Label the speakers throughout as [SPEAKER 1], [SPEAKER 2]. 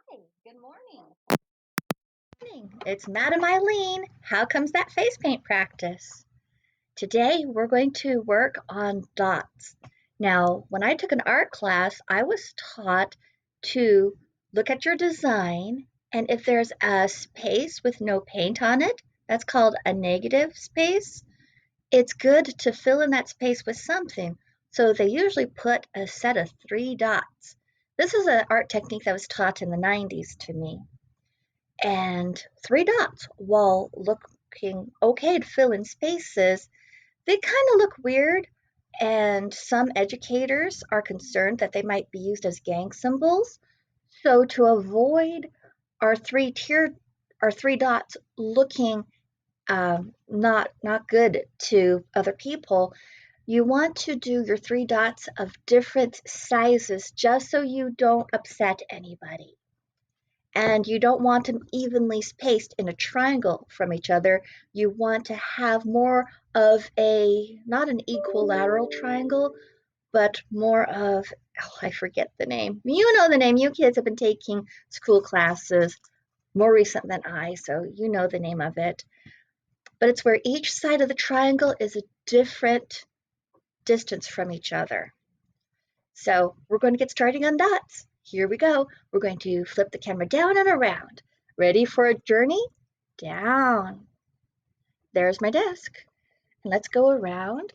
[SPEAKER 1] Hi, good morning. It's Madam Eileen. How comes that face paint practice? Today we're going to work on dots. Now, when I took an art class, I was taught to look at your design, and if there's a space with no paint on it, that's called a negative space. It's good to fill in that space with something. So they usually put a set of 3 dots. This is an art technique that was taught in the 90s to me. And 3 dots, while looking okay to fill in spaces, they kind of look weird, and some educators are concerned that they might be used as gang symbols. So to avoid our our 3 dots looking not good to other people, you want to do your 3 dots of different sizes just so you don't upset anybody. And you don't want them evenly spaced in a triangle from each other. You want to have more of not an equilateral triangle, but more of, oh, I forget the name. You know the name. You kids have been taking school classes more recent than I, so you know the name of it. But it's where each side of the triangle is a different distance from each other. So we're going to get started on dots. Here we go. We're going to flip the camera down and around. Ready for a journey? Down. There's my desk. And let's go around.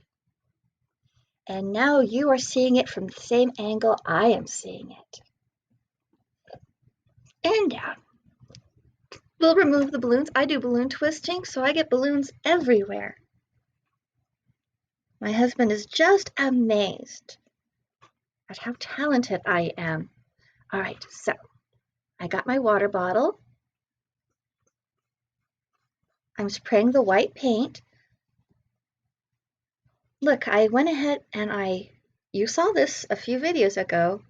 [SPEAKER 1] And now you are seeing it from the same angle I am seeing it. And down. We'll remove the balloons. I do balloon twisting, so I get balloons everywhere. My husband is just amazed at how talented I am. All right, so I got my water bottle. I'm spraying the white paint. Look, I went ahead and you saw this a few videos ago,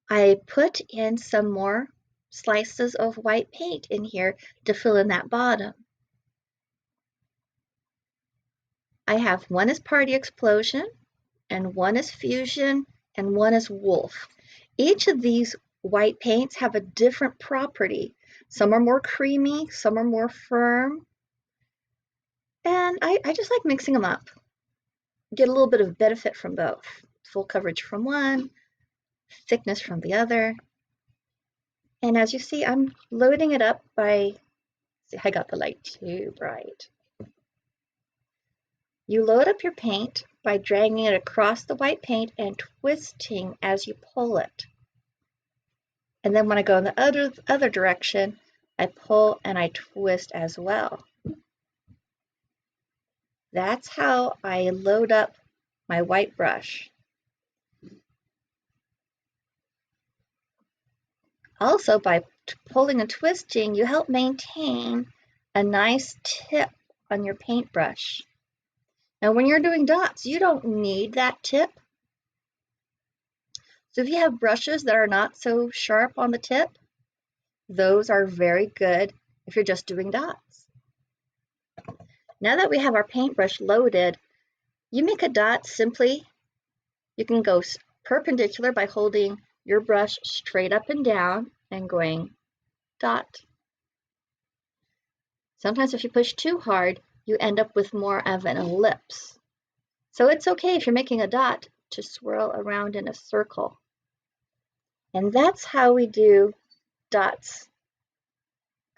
[SPEAKER 1] I put in some more slices of white paint in here to fill in that bottom. I have one is Party Explosion, and one is Fusion, and one is Wolf. Each of these white paints have a different property. Some are more creamy, some are more firm, and I just like mixing them up. Get a little bit of benefit from both. Full coverage from one, thickness from the other. And as you see, I'm loading it up see, I got the light too bright. You load up your paint by dragging it across the white paint and twisting as you pull it. And then when I go in the other direction, I pull and I twist as well. That's how I load up my white brush. Also, by pulling and twisting, you help maintain a nice tip on your paintbrush. Now, when you're doing dots, you don't need that tip. So if you have brushes that are not so sharp on the tip, those are very good if you're just doing dots. Now that we have our paintbrush loaded, you make a dot simply. You can go perpendicular by holding your brush straight up and down and going dot. Sometimes if you push too hard, you end up with more of an ellipse. So it's okay if you're making a dot to swirl around in a circle. And that's how we do dots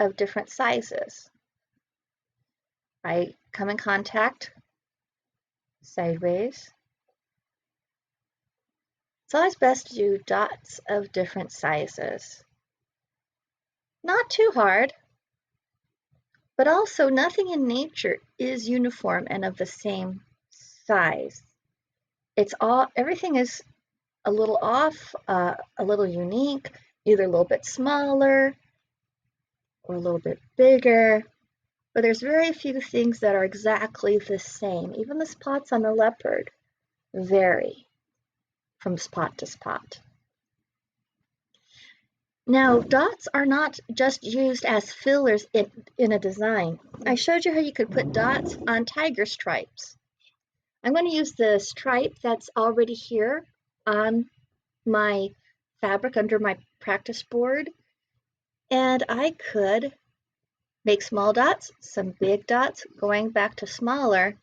[SPEAKER 1] of different sizes. I come in contact sideways. It's always best to do dots of different sizes. Not too hard, but also nothing in nature is uniform and of the same size. Everything is a little off, a little unique, either a little bit smaller or a little bit bigger, but there's very few things that are exactly the same. Even the spots on the leopard vary from spot to spot. Now, dots are not just used as fillers in a design. I showed you how you could put dots on tiger stripes. I'm going to use the stripe that's already here on my fabric under my practice board. And I could make small dots, some big dots, going back to smaller,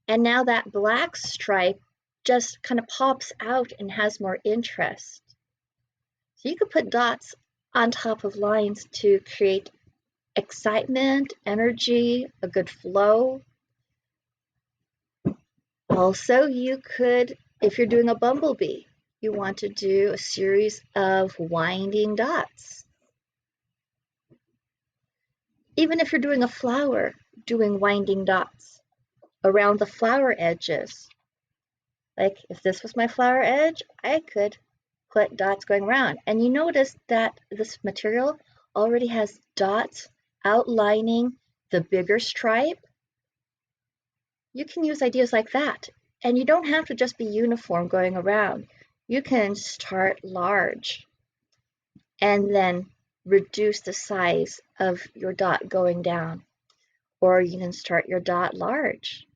[SPEAKER 1] and now that black stripe just kind of pops out and has more interest. So you could put dots on top of lines to create excitement, energy, a good flow. Also, you could, if you're doing a bumblebee, you want to do a series of winding dots. Even if you're doing a flower, doing winding dots around the flower edges. Like if this was my flower edge, I could put dots going around. And you notice that this material already has dots outlining the bigger stripe. You can use ideas like that. And you don't have to just be uniform going around. You can start large and then reduce the size of your dot going down. Or you can start your dot large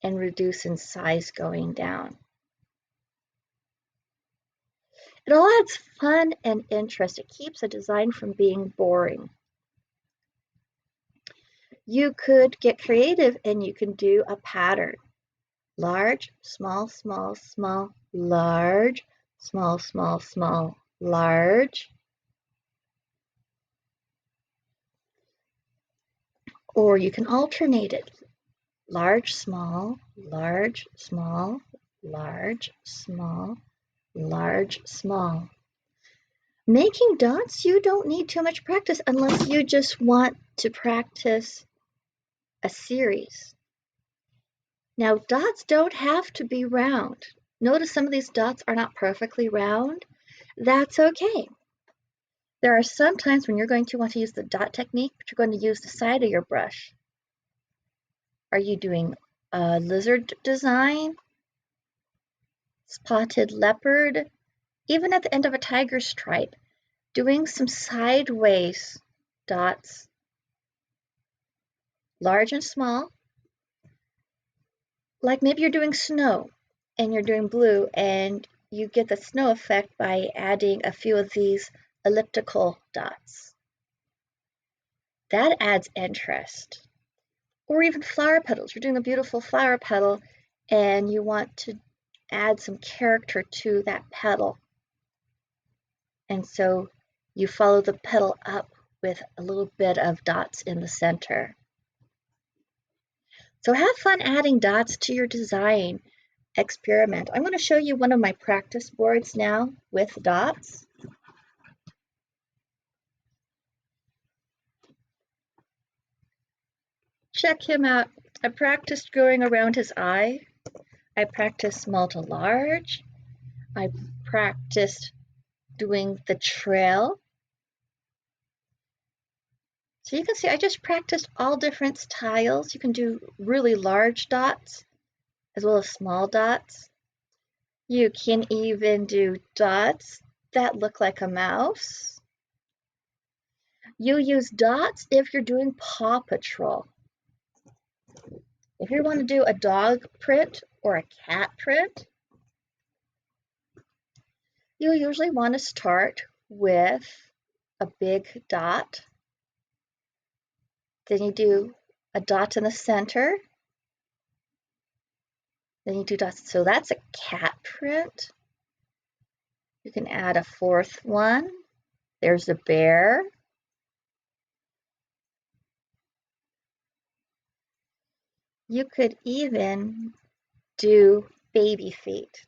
[SPEAKER 1] and reduce in size going down. It all adds fun and interest. It keeps a design from being boring. You could get creative and you can do a pattern. Large, small, small, small, large, small, small, small, large. Or you can alternate it. Large, small, large, small, large, small, large, small. Making dots, you don't need too much practice unless you just want to practice a series. Now, dots don't have to be round. Notice some of these dots are not perfectly round. That's okay. There are some times when you're going to want to use the dot technique, but you're going to use the side of your brush. Are you doing a lizard design? Spotted leopard? Even at the end of a tiger stripe, doing some sideways dots, large and small. Like maybe you're doing snow and you're doing blue and you get the snow effect by adding a few of these elliptical dots. That adds interest. Or even flower petals. You're doing a beautiful flower petal and you want to add some character to that petal. And so you follow the petal up with a little bit of dots in the center. So have fun adding dots to your design. Experiment. I'm going to show you one of my practice boards now with dots. Check him out. I practiced going around his eye. I practiced small to large. I practiced doing the trail. So you can see I just practiced all different styles. You can do really large dots as well as small dots. You can even do dots that look like a mouse. You use dots if you're doing Paw Patrol. If you want to do a dog print or a cat print, you usually want to start with a big dot. Then you do a dot in the center. Then you do dots. So that's a cat print. You can add a fourth one. There's a bear. You could even do baby feet.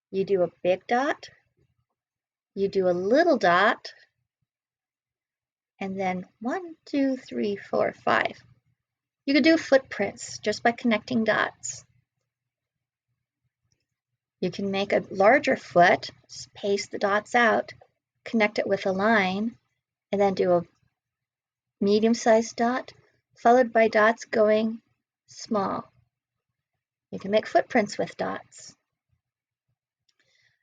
[SPEAKER 1] You do a big dot, you do a little dot, and then 1, 2, 3, 4, 5. You could do footprints just by connecting dots. You can make a larger foot, space the dots out, connect it with a line, and then do a medium-sized dot, followed by dots going small. You can make footprints with dots.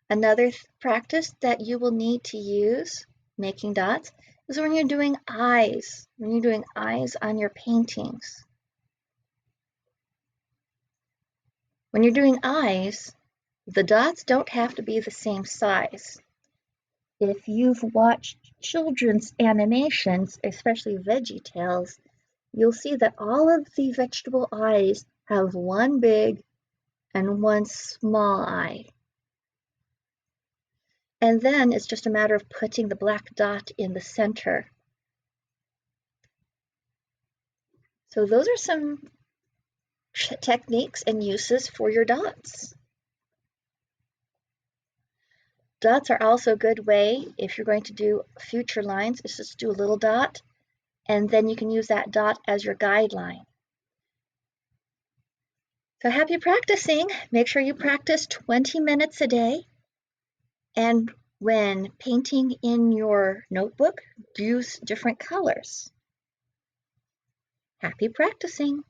[SPEAKER 1] Another practice that you will need to use making dots is when you're doing eyes, on your paintings. When you're doing eyes, the dots don't have to be the same size. If you've watched children's animations, especially Veggie Tales, you'll see that all of the vegetable eyes have one big and one small eye. And then it's just a matter of putting the black dot in the center. So those are some techniques and uses for your dots. Dots are also a good way if you're going to do future lines, is just do a little dot, and then you can use that dot as your guideline. So happy practicing. Make sure you practice 20 minutes a day. And when painting in your notebook, use different colors. Happy practicing.